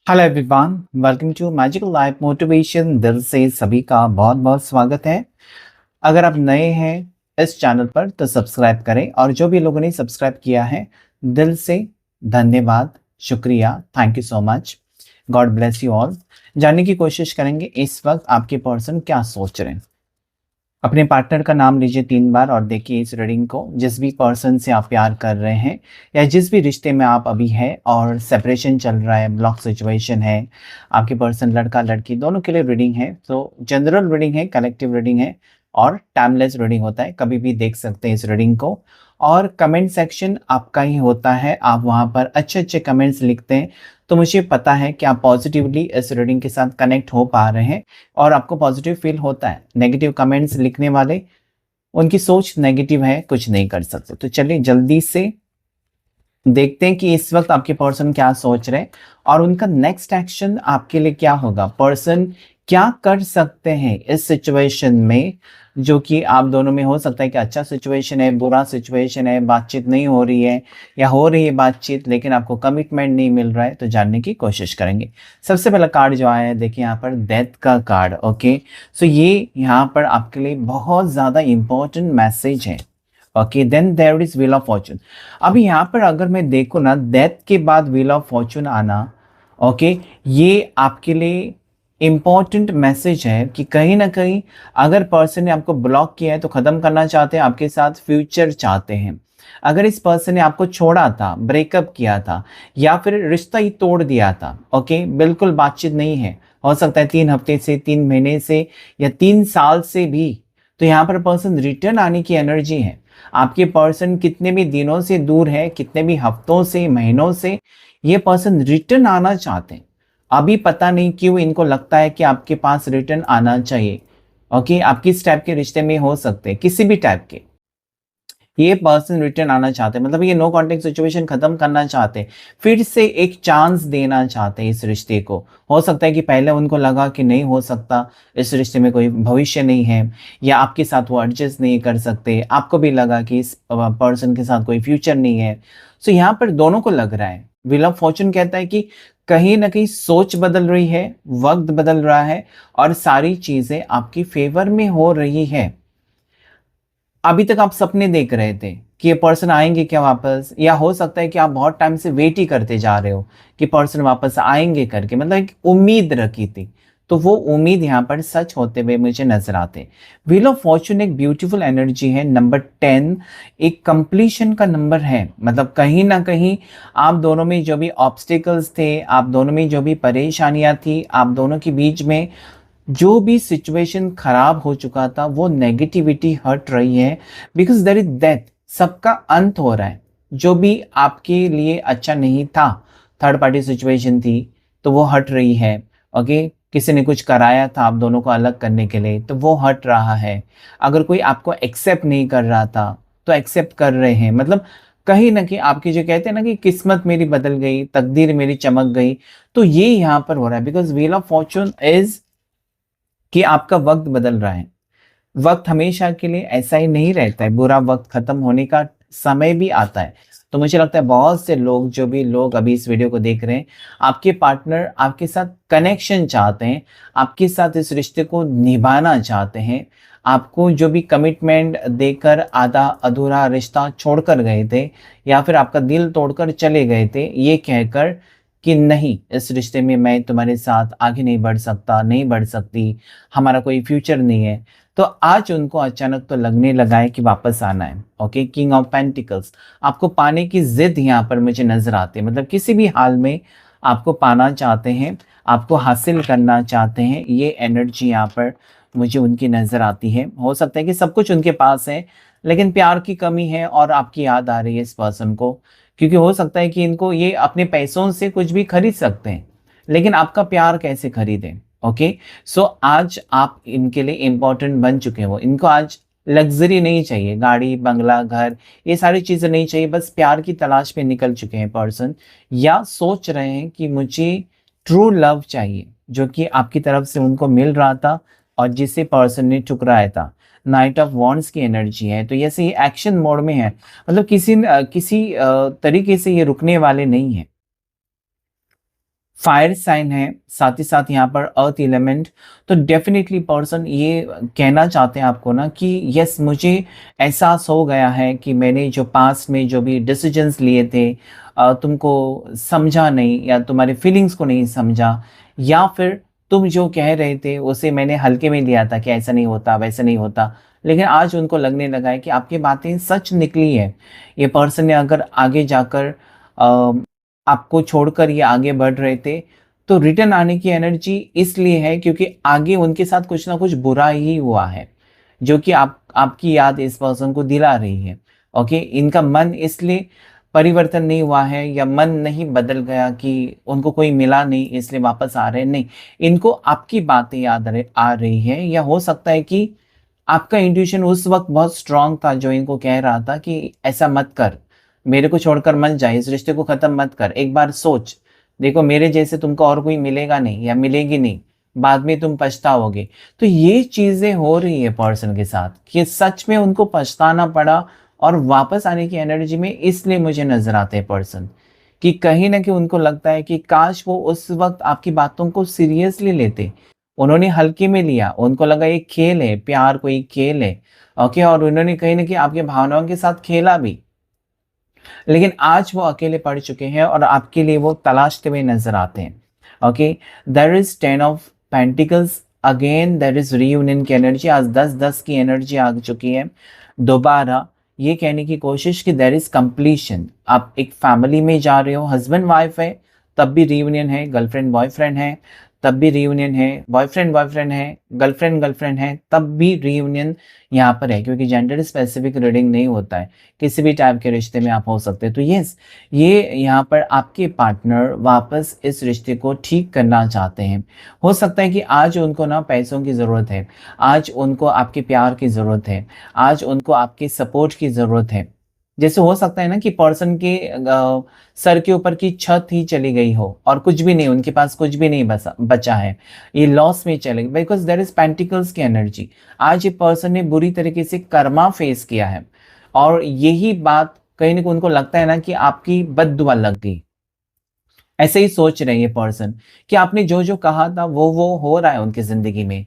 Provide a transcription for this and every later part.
Hello everyone, welcome to magical life motivation. दिल से सभी का बहुत बहुत स्वागत है। अगर आप नए हैं इस चैनल पर तो सब्सक्राइब करें, और जो भी लोगों ने सब्सक्राइब किया है दिल से धन्यवाद, शुक्रिया, thank you so much. God bless you all. जानने की कोशिश करेंगे इस वक्त आपके पर्सन क्या सोच रहे हैं। अपने पार्टनर का नाम लीजिए 3 बार और देखिए इस रीडिंग को। जिस भी पर्सन से आप प्यार कर रहे हैं या जिस भी रिश्ते में आप अभी हैं और सेपरेशन चल रहा है, ब्लॉक सिचुएशन है, आपके पर्सन लड़का लड़की दोनों के लिए रीडिंग है। तो जनरल रीडिंग है, कलेक्टिव रीडिंग है और टाइमलेस रीडिंग होता है। कभी भी देख सकते हैं इस रीडिंग को। और कमेंट सेक्शन आपका ही होता है, आप वहाँ पर अच्छे अच्छे कमेंट्स लिखते हैं तो मुझे पता है कि आप पॉजिटिवली इस रीडिंग के साथ कनेक्ट हो पा रहे हैं और आपको पॉजिटिव फील होता है। नेगेटिव कमेंट्स लिखने वाले, उनकी सोच नेगेटिव है, कुछ नहीं कर सकते। तो चलिए जल्दी से देखते हैं कि इस वक्त आपके पर्सन क्या सोच रहे हैं और उनका नेक्स्ट एक्शन आपके लिए क्या होगा। पर्सन क्या कर सकते हैं इस सिचुएशन में, जो कि आप दोनों में हो सकता है कि अच्छा सिचुएशन है, बुरा सिचुएशन है, बातचीत नहीं हो रही है या हो रही है बातचीत लेकिन आपको कमिटमेंट नहीं मिल रहा है। तो जानने की कोशिश करेंगे। सबसे पहला कार्ड जो आया है, देखिए यहाँ पर डेथ का कार्ड। ओके, सो ये यहाँ पर आपके लिए बहुत ज़्यादा इंपॉर्टेंट मैसेज है। Okay, then there is wheel of fortune. अभी यहाँ पर अगर मैं देखूँ ना, डेथ के बाद व्हील ऑफ फॉर्चून आना, ओके, ये आपके लिए इम्पॉर्टेंट मैसेज है कि कहीं ना कहीं अगर पर्सन ने आपको ब्लॉक किया है तो ख़त्म करना चाहते हैं, आपके साथ फ्यूचर चाहते हैं। अगर इस पर्सन ने आपको छोड़ा था, ब्रेकअप किया था या फिर रिश्ता ही तोड़ दिया था, ओके, बिल्कुल बातचीत नहीं है, हो सकता है 3 हफ्ते से, 3 महीने से या 3 साल से भी, तो यहाँ पर पर्सन रिटर्न आने की एनर्जी है। आपके पर्सन कितने भी दिनों से दूर है, कितने भी हफ्तों से, महीनों से, ये पर्सन रिटर्न आना चाहते हैं। अभी पता नहीं क्यों इनको लगता है कि आपके पास रिटर्न आना चाहिए। ओके, आप किस टाइप के रिश्ते में हो सकते हैं, किसी भी टाइप के, ये पर्सन रिटर्न आना चाहते हैं। मतलब ये नो कॉन्टेक्ट सिचुएशन खत्म करना चाहते हैं, फिर से एक चांस देना चाहते हैं इस रिश्ते को। हो सकता है कि पहले उनको लगा कि नहीं हो सकता, इस रिश्ते में कोई भविष्य नहीं है या आपके साथ वो एडजस्ट नहीं कर सकते, आपको भी लगा कि इस पर्सन के साथ कोई फ्यूचर नहीं है। सो यहाँ पर दोनों को लग रहा है। व्हील ऑफ फॉर्चून कहता है कि कहीं ना कहीं सोच बदल रही है, वक्त बदल रहा है और सारी चीजें आपकी फेवर में हो रही है। अभी तक आप सपने देख रहे थे कि ये पर्सन आएंगे क्या वापस, या हो सकता है कि आप बहुत टाइम से वेट ही करते जा रहे हो कि पर्सन वापस आएंगे करके, मतलब एक उम्मीद रखी थी। तो वो उम्मीद यहाँ पर सच होते हुए मुझे नजर आते। व्हील ऑफ फॉर्चून एक ब्यूटीफुल एनर्जी है। नंबर 10 एक कंप्लीशन का नंबर है। मतलब कहीं ना कहीं आप दोनों में जो भी ऑब्स्टिकल्स थे, आप दोनों में जो भी परेशानियां थी, आप दोनों के बीच में जो भी सिचुएशन खराब हो चुका था, वो नेगेटिविटी हट रही है। बिकॉज देयर इज डेथ, सबका अंत हो रहा है। जो भी आपके लिए अच्छा नहीं था, थर्ड पार्टी सिचुएशन थी, तो वो हट रही है। ओके, किसी ने कुछ कराया था आप दोनों को अलग करने के लिए, तो वो हट रहा है। अगर कोई आपको एक्सेप्ट नहीं कर रहा था तो एक्सेप्ट कर रहे हैं। मतलब कहीं ना कहीं आपकी जो कहते हैं ना कि किस्मत मेरी बदल गई, तकदीर मेरी चमक गई, तो ये यहाँ पर हो रहा है। Because wheel of Fortune is कि आपका वक्त बदल रहा है। वक्त हमेशा के लिए ऐसा ही नहीं रहता है, बुरा वक्त खत्म होने का समय भी आता है। तो मुझे लगता है बहुत से लोग, जो भी लोग अभी इस वीडियो को देख रहे हैं, आपके पार्टनर आपके साथ कनेक्शन चाहते हैं, आपके साथ इस रिश्ते को निभाना चाहते हैं। आपको जो भी कमिटमेंट देकर आधा अधूरा रिश्ता छोड़कर गए थे या फिर आपका दिल तोड़कर चले गए थे, ये कहकर कि नहीं, इस रिश्ते में मैं तुम्हारे साथ आगे नहीं बढ़ सकता, नहीं बढ़ सकती, हमारा कोई फ्यूचर नहीं है, तो आज उनको अचानक तो लगने लगा है कि वापस आना है। ओके, किंग ऑफ पेंटिकल्स, आपको पाने की जिद यहाँ पर मुझे नजर आती है। मतलब किसी भी हाल में आपको पाना चाहते हैं, आपको हासिल करना चाहते हैं, ये एनर्जी यहाँ पर मुझे उनकी नजर आती है। हो सकता है कि सब कुछ उनके पास है लेकिन प्यार की कमी है और आपकी याद आ रही है इस पर्सन को। क्योंकि हो सकता है कि इनको ये अपने पैसों से कुछ भी खरीद सकते हैं लेकिन आपका प्यार कैसे खरीदें। ओके, सो आज आप इनके लिए इंपॉर्टेंट बन चुके हैं। वो, इनको आज लग्जरी नहीं चाहिए, गाड़ी बंगला घर, ये सारी चीजें नहीं चाहिए, बस प्यार की तलाश में निकल चुके हैं पर्सन, या सोच रहे हैं कि मुझे ट्रू लव चाहिए, जो कि आपकी तरफ से उनको मिल रहा था और जिसे पर्सन ने ठुकराया था। नाइट ऑफ वॉन्ड्स की एनर्जी है, तो जैसे ये एक्शन मोड में है। मतलब किसी तरीके से ये रुकने वाले नहीं है। फायर साइन है, साथ ही साथ यहाँ पर अर्थ एलिमेंट। तो डेफिनेटली पर्सन ये कहना चाहते हैं आपको ना कि यस, मुझे एहसास हो गया है कि मैंने जो पास्ट में जो भी डिसीजंस लिए थे, तुमको समझा नहीं या तुम्हारी फीलिंग्स को नहीं समझा, या फिर तुम जो कह रहे थे उसे मैंने हल्के में लिया था कि ऐसा नहीं होता वैसा नहीं होता। लेकिन आज उनको लगने लगा है कि आपकी बातें सच निकली है। ये पर्सन ने अगर आगे जाकर आपको छोड़कर ये आगे बढ़ रहे थे, तो रिटर्न आने की एनर्जी इसलिए है क्योंकि आगे उनके साथ कुछ ना कुछ बुरा ही हुआ है, जो कि आपकी याद इस पर्सन को दिला रही है। ओके, इनका मन इसलिए परिवर्तन नहीं हुआ है या मन नहीं बदल गया कि उनको कोई मिला नहीं इसलिए वापस आ रहे हैं, नहीं। इनको आपकी बातें आ रही है, या हो सकता है कि आपका इंट्यूशन उस वक्त बहुत स्ट्रांग था जो इनको कह रहा था कि ऐसा मत कर, मेरे को छोड़कर मत जा, इस रिश्ते को खत्म मत कर, एक बार सोच, देखो मेरे जैसे तुमको और कोई मिलेगा नहीं या मिलेगी नहीं, बाद में तुम पछताओगे। तो ये चीजें हो रही है पर्सन के साथ कि सच में उनको पछताना पड़ा और वापस आने की एनर्जी में इसलिए मुझे नजर आते हैं पर्सन, कि कहीं ना कहीं उनको लगता है कि काश वो उस वक्त आपकी बातों को सीरियसली लेते। उन्होंने हल्के में लिया, उनको लगा ये खेल है, प्यार कोई खेल है। ओके, और उन्होंने कहीं ना कहीं आपकी भावनाओं के साथ खेला भी। लेकिन आज वो अकेले पड़ चुके हैं और आपके लिए वो तलाशते हुए नजर आते हैं। Okay, there is 10 of pentacles, again there is reunion की एनर्जी। आज 10-10 की एनर्जी आ चुकी है। दोबारा ये कहने की कोशिश कि देयर इज कंप्लीशन। आप एक फैमिली में जा रहे हो, हस्बैंड वाइफ है तब भी रीयूनियन है, गर्लफ्रेंड बॉयफ्रेंड है तब भी रीयूनियन है, बॉयफ्रेंड बॉयफ्रेंड है, गर्लफ्रेंड गर्लफ्रेंड है तब भी रीयूनियन यहाँ पर है, क्योंकि जेंडर स्पेसिफिक रीडिंग नहीं होता है, किसी भी टाइप के रिश्ते में आप हो सकते हैं। तो यस, ये यहाँ पर आपके पार्टनर वापस इस रिश्ते को ठीक करना चाहते हैं। हो सकता है कि आज उनको ना पैसों की ज़रूरत है, आज उनको आपके प्यार की ज़रूरत है, आज उनको आपके सपोर्ट की ज़रूरत है। जैसे हो सकता है ना कि पर्सन के सर के ऊपर की छत ही चली गई हो और कुछ भी नहीं, उनके पास कुछ भी नहीं बचा है, ये लॉस में चले गए, बिकॉज देयर इज पेंटिकल्स की एनर्जी। आज ये पर्सन ने बुरी तरीके से कर्मा फेस किया है और यही बात कहीं ना कहीं उनको लगता है ना कि आपकी बद्दुआ लग गई। ऐसे ही सोच रहे हैं ये पर्सन कि आपने जो जो कहा था वो हो रहा है उनकी जिंदगी में।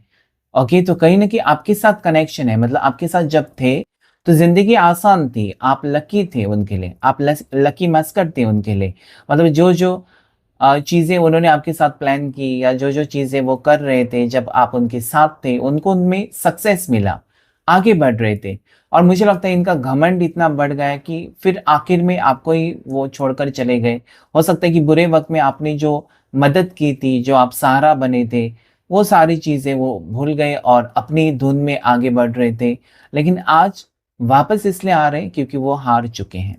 ओके, तो कहीं ना कहीं आपके साथ कनेक्शन है, मतलब आपके साथ जब थे तो जिंदगी आसान थी, आप लकी थे उनके लिए, आप लकी मस्कट थे उनके लिए। मतलब जो जो चीज़ें उन्होंने आपके साथ प्लान की या जो जो चीज़ें वो कर रहे थे जब आप उनके साथ थे, उनको उनमें सक्सेस मिला, आगे बढ़ रहे थे। और मुझे लगता है इनका घमंड इतना बढ़ गया कि फिर आखिर में आपको ही वो छोड़कर चले गए। हो सकता है कि बुरे वक्त में आपने जो मदद की थी, जो आप सहारा बने थे, वो सारी चीज़ें वो भूल गए और अपनी धुन में आगे बढ़ रहे थे। लेकिन आज वापस इसलिए आ रहे हैं क्योंकि वो हार चुके हैं,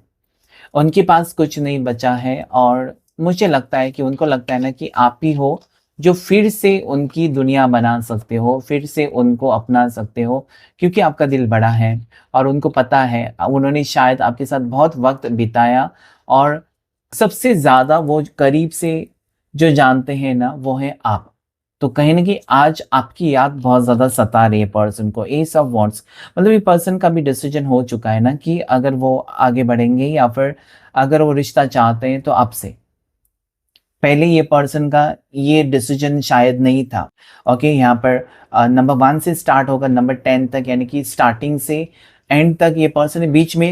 उनके पास कुछ नहीं बचा है। और मुझे लगता है कि उनको लगता है ना कि आप ही हो जो फिर से उनकी दुनिया बना सकते हो, फिर से उनको अपना सकते हो, क्योंकि आपका दिल बड़ा है और उनको पता है, उन्होंने शायद आपके साथ बहुत वक्त बिताया और सबसे ज़्यादा वो करीब से जो जानते हैं ना वो है आप। तो कहीं न कहीं आज आपकी याद बहुत ज़्यादा सता रही है पर्सन को। एस ऑफ वांड्स, मतलब ये पर्सन का भी डिसीजन हो चुका है ना कि अगर वो आगे बढ़ेंगे या फिर अगर वो रिश्ता चाहते हैं तो आपसे। पहले ये पर्सन का ये डिसीजन शायद नहीं था। ओके, यहाँ पर नंबर 1 से स्टार्ट होगा नंबर 10 तक, यानी कि स्टार्टिंग से एंड तक ये पर्सन ने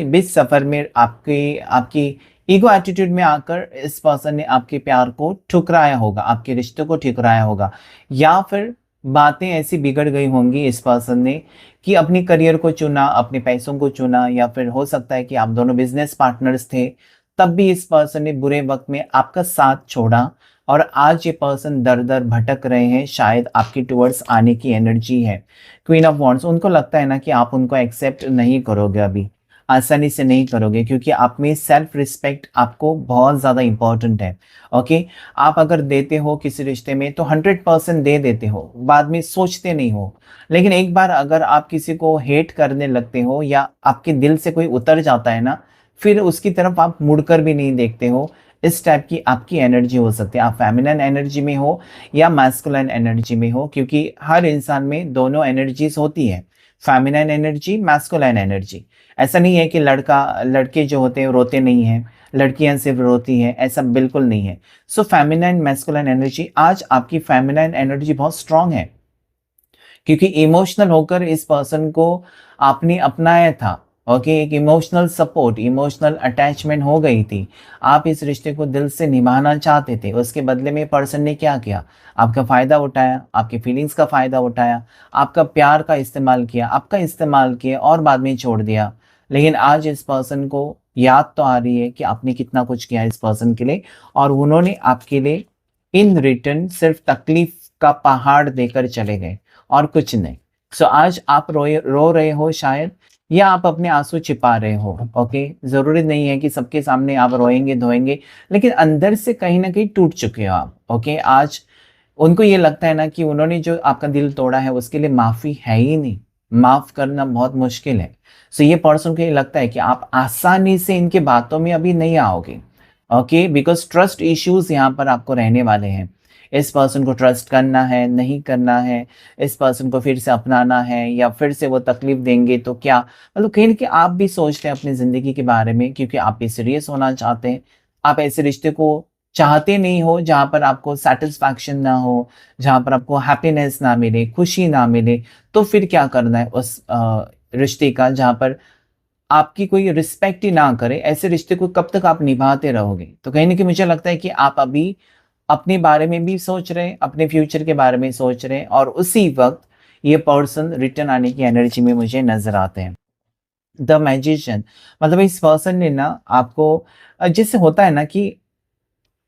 बीच सफ़र में आपके आपकी ईगो एटीट्यूड में आकर इस पर्सन ने आपके प्यार को ठुकराया होगा, आपके रिश्ते को ठुकराया होगा, या फिर बातें ऐसी बिगड़ गई होंगी इस पर्सन ने कि अपनी करियर को चुना, अपने पैसों को चुना, या फिर हो सकता है कि आप दोनों बिजनेस पार्टनर्स थे, तब भी इस पर्सन ने बुरे वक्त में आपका साथ छोड़ा और आज ये पर्सन दर दर भटक रहे हैं, शायद आपकी टुवर्ड्स आने की एनर्जी है। क्वीन ऑफ वॉन्ड्स, उनको लगता है ना कि आप उनको एक्सेप्ट नहीं करोगे, अभी आसानी से नहीं करोगे, क्योंकि आप में सेल्फ रिस्पेक्ट आपको बहुत ज़्यादा इंपॉर्टेंट है। ओके, आप अगर देते हो किसी रिश्ते में तो 100% दे देते हो, बाद में सोचते नहीं हो। लेकिन एक बार अगर आप किसी को हेट करने लगते हो या आपके दिल से कोई उतर जाता है ना, फिर उसकी तरफ आप मुड़कर भी नहीं देखते हो। इस टाइप की आपकी एनर्जी हो सकती है, आप फेमिनिन एनर्जी में हो या मैस्कुलिन एनर्जी में हो, क्योंकि हर इंसान में दोनों एनर्जीज होती है, फेमिनिन एनर्जी, मैस्कुलिन एनर्जी। ऐसा नहीं है कि लड़के जो होते हैं रोते नहीं हैं, लड़कियां सिर्फ रोती हैं, ऐसा बिल्कुल नहीं है। सो फेमिनाइन मैस्कुलाइन एनर्जी, आज आपकी फेमिनाइन एनर्जी बहुत स्ट्रांग है, क्योंकि इमोशनल होकर इस पर्सन को आपने अपनाया था। ओके, एक इमोशनल सपोर्ट, इमोशनल अटैचमेंट हो गई थी। आप इस रिश्ते को दिल से निभाना चाहते थे, उसके बदले में पर्सन ने क्या किया? आपका फ़ायदा उठाया, आपकी फीलिंग्स का फ़ायदा उठाया, आपका प्यार का इस्तेमाल किया, आपका इस्तेमाल किया और बाद में छोड़ दिया। लेकिन आज इस पर्सन को याद तो आ रही है कि आपने कितना कुछ किया इस पर्सन के लिए, और उन्होंने आपके लिए इन रिटर्न सिर्फ तकलीफ का पहाड़ देकर चले गए और कुछ नहीं। सो आज आप रो रहे हो शायद, या आप अपने आंसू छिपा रहे हो। ओके, जरूरी नहीं है कि सबके सामने आप रोएंगे धोएंगे, लेकिन अंदर से कहीं ना कहीं टूट चुके हो आप। ओके, आज उनको ये लगता है ना कि उन्होंने जो आपका दिल तोड़ा है उसके लिए माफी है ही नहीं, माफ करना बहुत मुश्किल है। सो ये पर्सन को ये लगता है कि आप आसानी से इनके बातों में अभी नहीं आओगे। ओके, बिकॉज ट्रस्ट इश्यूज यहाँ पर आपको रहने वाले हैं। इस पर्सन को ट्रस्ट करना है, नहीं करना है, इस पर्सन को फिर से अपनाना है या फिर से वो तकलीफ देंगे तो क्या, मतलब कहीं ना कहीं आप भी सोचते हैं अपनी ज़िंदगी के बारे में, क्योंकि आप भी सीरियस होना चाहते हैं। आप ऐसे रिश्ते को चाहते नहीं हो जहाँ पर आपको सेटिस्फैक्शन ना हो, जहाँ पर आपको हैप्पीनेस ना मिले, खुशी ना मिले। तो फिर क्या करना है उस रिश्ते का जहाँ पर आपकी कोई रिस्पेक्ट ही ना करे? ऐसे रिश्ते को कब तक आप निभाते रहोगे? तो कहीं न कहीं मुझे लगता है कि आप अभी अपने बारे में भी सोच रहे हैं, अपने फ्यूचर के बारे में सोच रहे हैं, और उसी वक़्त ये पर्सन रिटर्न आने की एनर्जी में मुझे नज़र आते हैं। द मैजिशियन, मतलब इस पर्सन ने ना आपको जैसे होता है ना कि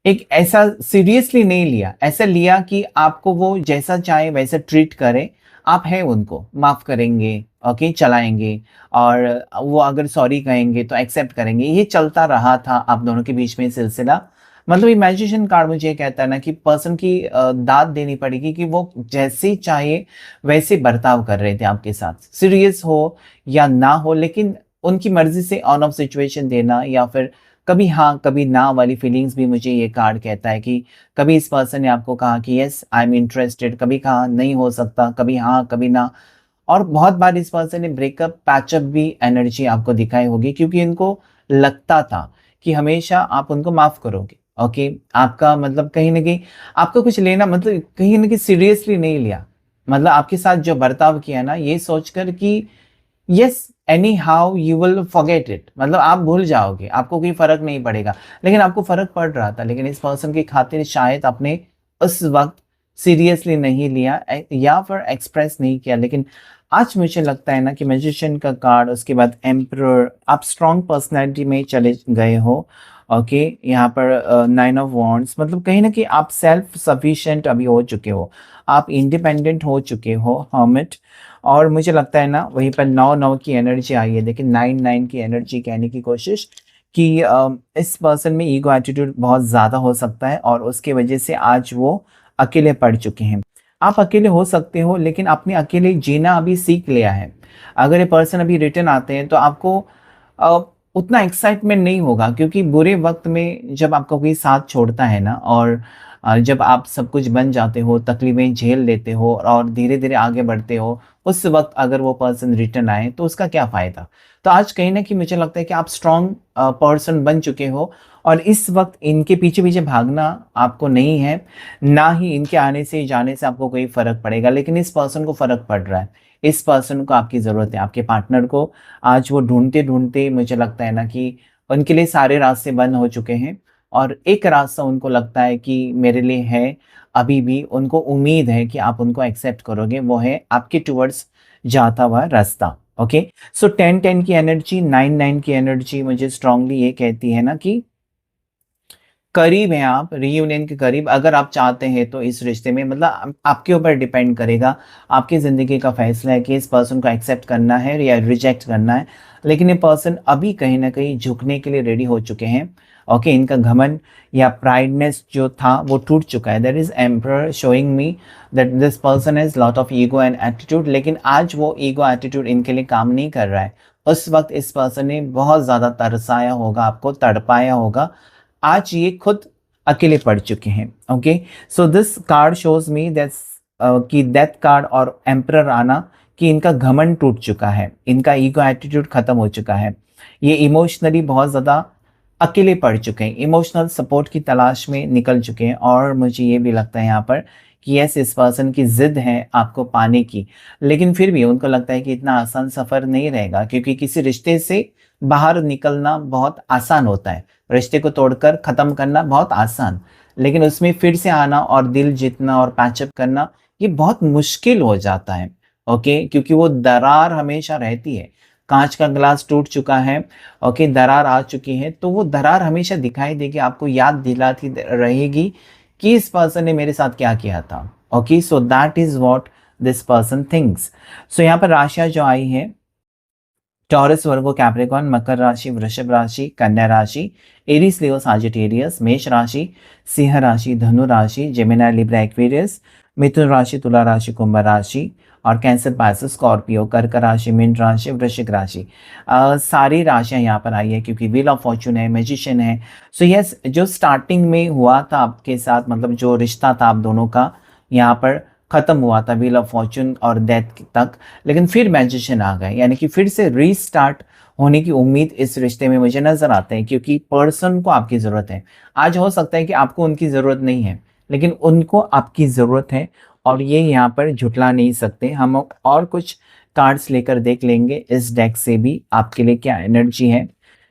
एक ऐसा सीरियसली नहीं लिया, ऐसा लिया कि आपको वो जैसा चाहे वैसा ट्रीट करे। आप हैं उनको, माफ़ करेंगे, ओके, चलाएँगे, और वो अगर सॉरी कहेंगे तो एक्सेप्ट करेंगे। ये चलता रहा था आप दोनों के बीच में सिलसिला। मतलब इमेजिनेशन कार्ड मुझे ये कहता है ना कि पर्सन की दाद देनी पड़ेगी कि वो जैसे चाहे वैसे बर्ताव कर रहे थे आपके साथ। सीरियस हो या ना हो, लेकिन उनकी मर्ज़ी से ऑन ऑफ सिचुएशन देना, या फिर कभी हाँ, कभी ना वाली फीलिंग्स भी मुझे ये कार्ड कहता है कि कभी इस पर्सन ने आपको कहा कि येस आई एम इंटरेस्टेड, कभी कहा नहीं हो सकता, कभी हाँ, कभी ना। और बहुत बार इस पर्सन ने ब्रेकअप, पैचअप भी एनर्जी आपको दिखाई होगी, क्योंकि इनको लगता था कि हमेशा आप उनको माफ़ करोगे। ओके, आपका मतलब कहीं न कहीं आपका कुछ लेना, मतलब कहीं न कहीं सीरियसली नहीं लिया। मतलब आपके साथ जो बर्ताव किया ना, ये सोचकर कि yes any how you will forget it, मतलब आप भूल जाओगे, आपको कोई फर्क नहीं पड़ेगा। लेकिन आपको फर्क पड़ रहा था, लेकिन इस पर्सन की खातिर शायद आपने उस वक्त सीरियसली नहीं लिया, या फिर एक्सप्रेस नहीं किया। लेकिन आज मुझे लगता है ना कि मैजिशियन का कार्ड, उसके बाद एम्परर, आप स्ट्रॉन्ग पर्सनैलिटी में चले गए हो। ओके, यहाँ पर नाइन ऑफ वॉन्ड्स, मतलब कहीं ना कहीं आप सेल्फ सफिशिएंट अभी हो चुके हो, आप इंडिपेंडेंट हो चुके हो, हर्मिट। और मुझे लगता है ना वहीं पर 9-9 की एनर्जी आई है। देखिए 9-9 की एनर्जी कहने की कोशिश कि इस पर्सन में ईगो एटीट्यूड बहुत ज़्यादा हो सकता है, और उसके वजह से आज वो अकेले पड़ चुके हैं। आप अकेले हो सकते हो, लेकिन आपने अकेले जीना अभी सीख लिया है। अगर ये पर्सन अभी रिटर्न आते हैं तो आपको अ, उतना एक्साइटमेंट नहीं होगा, क्योंकि बुरे वक्त में जब आपका कोई साथ छोड़ता है ना, और जब आप सब कुछ बन जाते हो, तकलीफ़ें झेल लेते हो और धीरे-धीरे आगे बढ़ते हो, उस वक़्त अगर वो पर्सन रिटर्न आए तो उसका क्या फ़ायदा? तो आज कहीं न कहीं मुझे लगता है कि आप स्ट्रॉन्ग पर्सन बन चुके हो, और इस वक़्त इनके पीछे-पीछे भागना आपको नहीं है, ना ही इनके आने से जाने से आपको कोई फ़र्क पड़ेगा, लेकिन इस पर्सन को फ़र्क पड़ रहा है। इस पर्सन को आपकी ज़रूरत है, आपके पार्टनर को। आज वो ढूँढते-ढूँढते मुझे लगता है ना कि उनके लिए सारे रास्ते बंद हो चुके हैं, और एक रास्ता उनको लगता है कि मेरे लिए है, अभी भी उनको उम्मीद है कि आप उनको एक्सेप्ट करोगे, वो है आपके टुवर्ड्स जाता हुआ रास्ता। ओके, सो 10-10 की एनर्जी, 9-9 की एनर्जी मुझे स्ट्रांगली ये कहती है ना कि करीब हैं आप, रियूनियन के करीब। अगर आप चाहते हैं तो इस रिश्ते में, मतलब आपके ऊपर डिपेंड करेगा, आपकी ज़िंदगी का फैसला है कि इस पर्सन को एक्सेप्ट करना है या रिजेक्ट करना है। लेकिन ये पर्सन अभी कहीं न कहीं झुकने के लिए रेडी हो चुके हैं। ओके, इनका घमंड या प्राइडनेस जो था वो टूट चुका है। That is emperor showing me that this person has lot of ego and attitude, लेकिन आज वो ईगो एटीट्यूड इनके लिए काम नहीं कर रहा है। उस वक़्त इस पर्सन ने बहुत ज़्यादा तरसाया होगा आपको, तड़पाया होगा। आज ये खुद अकेले पड़ चुके हैं। Okay, so this card shows me that's कि डेथ कार्ड और एम्परर आना, कि इनका घमंड टूट चुका है, इनका ईगो एटीट्यूड खत्म हो चुका है। ये इमोशनली बहुत ज़्यादा अकेले पड़ चुके हैं, इमोशनल सपोर्ट की तलाश में निकल चुके हैं। और मुझे ये भी लगता है यहाँ पर कि यस, इस पर्सन की ज़िद है आपको पाने की, लेकिन फिर भी उनको लगता है कि इतना आसान सफ़र नहीं रहेगा, क्योंकि किसी रिश्ते से बाहर निकलना बहुत आसान होता है, रिश्ते को तोड़कर ख़त्म करना बहुत आसान, लेकिन उसमें फिर से आना और दिल जीतना और पैचअप करना ये बहुत मुश्किल हो जाता है। ओके, क्योंकि वो दरार हमेशा रहती है। काँच का ग्लास टूट चुका है, ओके, दरार आ चुकी है, तो वो दरार हमेशा दिखाई देगी, आपको याद दिलाती रहेगी कि इस पर्सन ने मेरे साथ क्या किया था। Okay, so that is what this person thinks. So यहाँ पर राशियाँ जो आई हैं, टॉरस, वर्गो, कैप्रिकॉर्न, मकर राशि, वृषभ राशि, कन्या राशि, एरीज, लियो, साजिटेरियस, मेष राशि, सिंह राशि, धनु राशि, जेमिनी, लिब्रा, एक्वेरियस, मिथुन राशि, तुला राशि, कुंभ राशि और कैंसर, पाइसेस, स्कॉर्पियो, कर्क राशि, मीन राशि, वृश्चिक राशि। सारी राशियां यहाँ पर आई है क्योंकि व्हील ऑफ फॉर्चून है, मैजिशियन है। सो यस, जो स्टार्टिंग में हुआ था आपके साथ, मतलब जो रिश्ता था आप दोनों का, यहाँ पर खत्म हुआ था व्हील ऑफ फॉर्चून और डेथ तक, लेकिन फिर मैजिशियन आ गए, यानी कि फिर से रीस्टार्ट होने की उम्मीद इस रिश्ते में मुझे नजर आते हैं, क्योंकि पर्सन को आपकी ज़रूरत है। आज हो सकता है कि आपको उनकी ज़रूरत नहीं है, लेकिन उनको आपकी ज़रूरत है, और ये यहाँ पर झुठला नहीं सकते। हम और कुछ कार्ड्स लेकर देख लेंगे इस डेक से भी आपके लिए क्या एनर्जी है।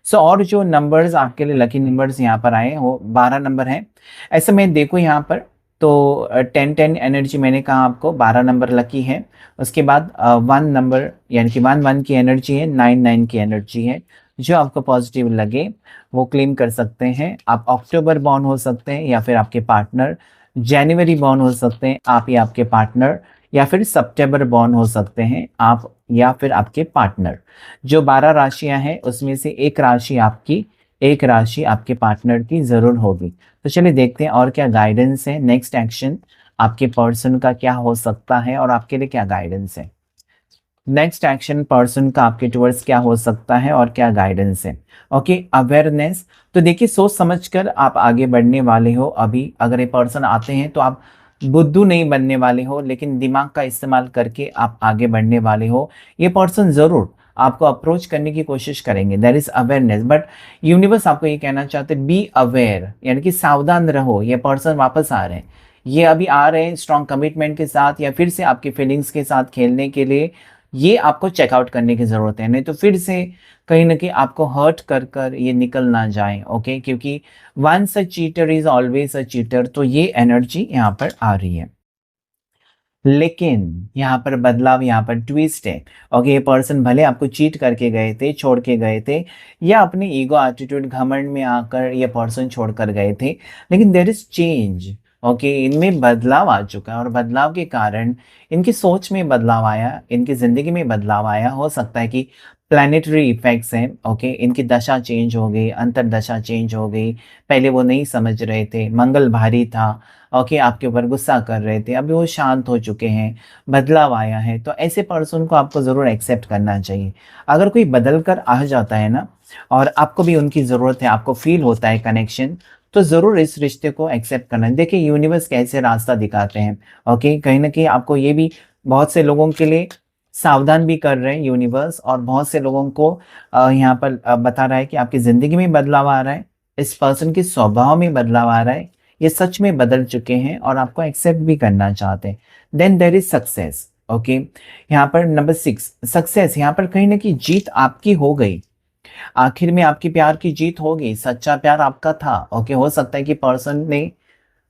सो और जो नंबर्स आपके लिए लकी नंबर्स यहाँ पर आए वो 12 नंबर हैं। ऐसे में देखो यहाँ पर, तो 10-10 एनर्जी मैंने कहा आपको, 12 नंबर लकी है। उसके बाद 1 नंबर यानी कि 1-1 की एनर्जी है, 9-9 की एनर्जी है। जो आपको पॉजिटिव लगे वो क्लेम कर सकते हैं। आप अक्टूबर बॉर्न हो सकते हैं या फिर आपके पार्टनर, जनवरी बॉर्न हो सकते हैं आप या आपके पार्टनर, या फिर सितंबर बॉर्न हो सकते हैं आप या फिर आपके पार्टनर। जो 12 राशियां हैं उसमें से एक राशि आपकी, एक राशि आपके पार्टनर की ज़रूर होगी। तो चलिए देखते हैं और क्या गाइडेंस है, नेक्स्ट एक्शन आपके पर्सन का क्या हो सकता है और आपके लिए क्या गाइडेंस है। नेक्स्ट एक्शन पर्सन का आपके टुवर्ड्स क्या हो सकता है और क्या गाइडेंस है। Okay, awareness. तो देखिए, सोच समझकर आप आगे बढ़ने वाले हो। अभी अगर ये पर्सन आते हैं तो आप बुद्धू नहीं बनने वाले हो, लेकिन दिमाग का इस्तेमाल करके आप आगे बढ़ने वाले हो। ये पर्सन ज़रूर आपको अप्रोच करने की कोशिश करेंगे, there is awareness, but universe आपको ये कहना चाहते हैं बी अवेयर, यानी कि सावधान रहो। ये पर्सन वापस आ रहे हैं, ये अभी आ रहे हैं स्ट्रॉन्ग कमिटमेंट के साथ या फिर से आपकी फीलिंग्स के साथ खेलने के लिए। ये आपको चेकआउट करने की ज़रूरत है, नहीं तो फिर से कहीं न कहीं आपको हर्ट कर कर ये निकल ना जाए। ओके, क्योंकि once a cheater is always a cheater, तो ये एनर्जी यहाँ पर आ रही है। लेकिन यहाँ पर बदलाव, यहाँ पर ट्विस्ट है। ओके, ये पर्सन भले आपको चीट करके गए थे, छोड़ के गए थे, या अपने ईगो, एटीट्यूड, घमंड में आकर ये पर्सन छोड़कर गए थे, लेकिन देयर इज चेंज। ओके, इनमें बदलाव आ चुका है और बदलाव के कारण इनकी सोच में बदलाव आया, इनकी ज़िंदगी में बदलाव आया। हो सकता है कि प्लैनेटरी इफेक्ट्स हैं। ओके, इनकी दशा चेंज हो गई, अंतर्दशा चेंज हो गई। पहले वो नहीं समझ रहे थे, मंगल भारी था। ओके, आपके ऊपर गुस्सा कर रहे थे, अभी वो शांत हो चुके हैं, बदलाव आया है। तो ऐसे पर्सन को आपको ज़रूर एक्सेप्ट करना चाहिए। अगर कोई बदल कर आ जाता है ना, और आपको भी उनकी ज़रूरत है, आपको फील होता है कनेक्शन, तो ज़रूर इस रिश्ते को एक्सेप्ट करना है। देखिए, यूनिवर्स कैसे रास्ता दिखाते हैं। ओके, कहीं न कहीं आपको ये भी बहुत से लोगों के लिए सावधान भी कर रहे हैं यूनिवर्स, और बहुत से लोगों को यहाँ पर बता रहा है कि आपकी ज़िंदगी में बदलाव आ रहा है, इस पर्सन के स्वभाव में बदलाव आ रहा है, ये सच में बदल चुके हैं और आपको एक्सेप्ट भी करना चाहते हैं। Then there is success. Okay, यहाँ पर नंबर 6 सक्सेस, यहाँ पर कहीं ना कहीं जीत आपकी हो गई। आखिर में आपकी प्यार की जीत हो गई, सच्चा प्यार आपका था। ओके, हो सकता है कि पर्सन ने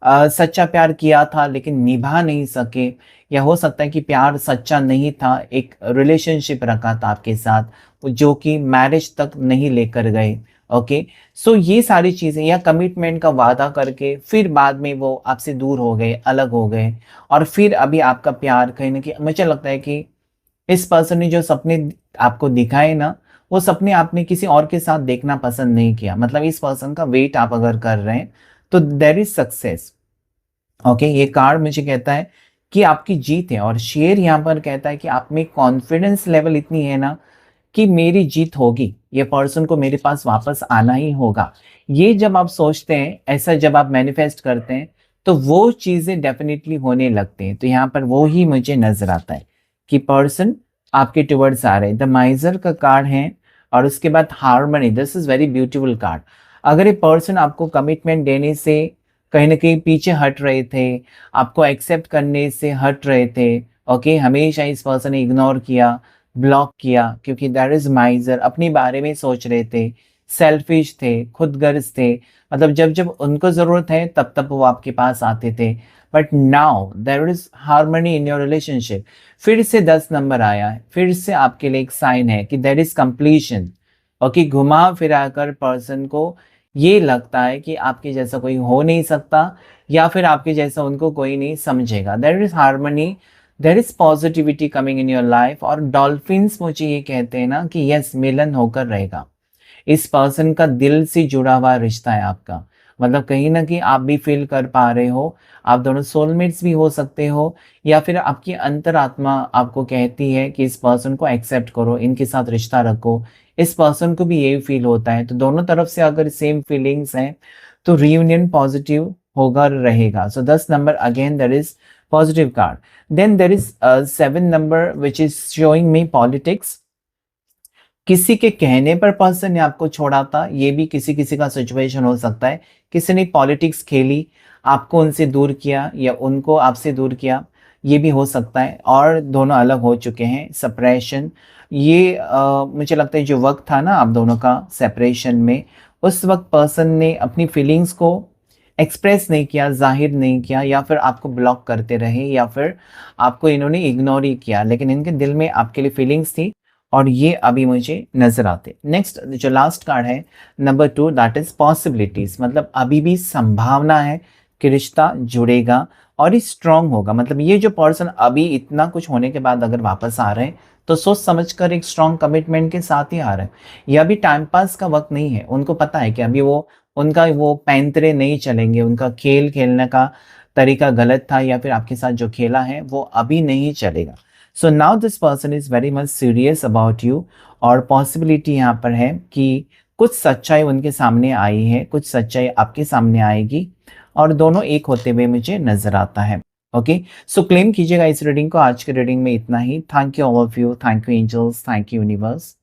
सच्चा प्यार किया था लेकिन निभा नहीं सके, या हो सकता है कि प्यार सच्चा नहीं था, एक रिलेशनशिप रखा था आपके साथ जो कि मैरिज तक नहीं लेकर गए। ओके, सो ये सारी चीज़ें, या कमिटमेंट का वादा करके फिर बाद में वो आपसे दूर हो गए, अलग हो गए, और फिर अभी आपका प्यार कहीं ना कहीं, मुझे लगता है कि इस पर्सन ने जो सपने आपको दिखाए ना, वो सपने आपने किसी और के साथ देखना पसंद नहीं किया। मतलब इस पर्सन का वेट आप अगर कर रहे हैं तो देयर इज सक्सेस। ओके, ये कार्ड मुझे कहता है कि आपकी जीत है, और शेर यहाँ पर कहता है कि आप में कॉन्फिडेंस लेवल इतनी है ना कि मेरी जीत होगी, ये पर्सन को मेरे पास वापस आना ही होगा। ये जब आप सोचते हैं, ऐसा जब आप मैनिफेस्ट करते हैं, तो वो चीज़ें डेफिनेटली होने लगते हैं। तो यहाँ पर वो ही मुझे नजर आता है कि पर्सन आपके टुवर्ड्स आ रहे हैं। द माइजर का कार्ड है, और उसके बाद harmony, this is very beautiful card. अगर ये पर्सन आपको कमिटमेंट देने से कहीं न कहीं पीछे हट रहे थे, आपको एक्सेप्ट करने से हट रहे थे, ओके, हमेशा इस पर्सन ने इग्नोर किया, ब्लॉक किया क्योंकि दैट इज़ माइज़र, अपने बारे में सोच रहे थे, सेल्फिश थे, खुदगर्ज़ थे। मतलब जब-जब उनको ज़रूरत है तब-तब वो आपके पास आते थे। But now there is harmony in your relationship. फिर से 10 नंबर आया है, फिर से आपके लिए एक साइन है कि देयर इज़ कंप्लीशन। ओके, घुमा-फिरा कर पर्सन को ये लगता है कि आपके जैसा कोई हो नहीं सकता या फिर आपके जैसा उनको कोई नहीं समझेगा। There is harmony, there is positivity coming in your life और डॉल्फिन्स मुझे ये कहते हैं ना कि यस, मिलन होकर रहेगा। इस पर्सन का दिल से जुड़ा हुआ रिश्ता है आपका। मतलब कहीं न कहीं आप भी फ़ील कर पा रहे हो, आप दोनों सोलमेट्स भी हो सकते हो या फिर आपकी अंतरात्मा आपको कहती है कि इस पर्सन को एक्सेप्ट करो, इनके साथ रिश्ता रखो। इस पर्सन को भी यही फ़ील होता है, तो दोनों तरफ से अगर सेम फीलिंग्स हैं, तो रियूनियन पॉज़िटिव होगा रहेगा। So 10 number again that is positive card. Then there is 7 number which is showing me politics. किसी के कहने पर पर्सन ने आपको छोड़ा था, ये भी किसी-किसी का सिचुएशन हो सकता है। किसी ने पॉलिटिक्स खेली, आपको उनसे दूर किया या उनको आपसे दूर किया, ये भी हो सकता है और दोनों अलग हो चुके हैं, सेपरेशन। ये मुझे लगता है जो वक़्त था ना आप दोनों का सेपरेशन में, उस वक़्त पर्सन ने अपनी फीलिंग्स को एक्सप्रेस नहीं किया, ज़ाहिर नहीं किया या फिर आपको ब्लॉक करते रहे या फिर आपको इन्होंने इग्नोर ही किया, लेकिन इनके दिल में आपके लिए फीलिंग्स थी और ये अभी मुझे नज़र आते। नेक्स्ट जो लास्ट कार्ड है नंबर 2 दैट इज़ पॉसिबिलिटीज़। मतलब अभी भी संभावना है कि रिश्ता जुड़ेगा और ये स्ट्रॉन्ग होगा। मतलब ये जो पर्सन अभी इतना कुछ होने के बाद अगर वापस आ रहे हैं, तो सोच समझ कर एक स्ट्रॉन्ग कमिटमेंट के साथ ही आ रहे हैं। ये अभी टाइम पास का वक़्त नहीं है। उनको पता है कि अभी उनका वो पैंतरे नहीं चलेंगे, उनका खेल खेलने का तरीका गलत था या फिर आपके साथ जो खेला है, वो अभी नहीं चलेगा। So now this person is very much serious about you और पॉसिबिलिटी यहाँ पर है कि कुछ सच्चाई उनके सामने आई है, कुछ सच्चाई आपके सामने आएगी और दोनों एक होते हुए मुझे नज़र आता है। ओके, सो क्लेम कीजिएगा इस रीडिंग को। आज के रीडिंग में इतना ही। Thank you all of you, thank you angels, thank you universe.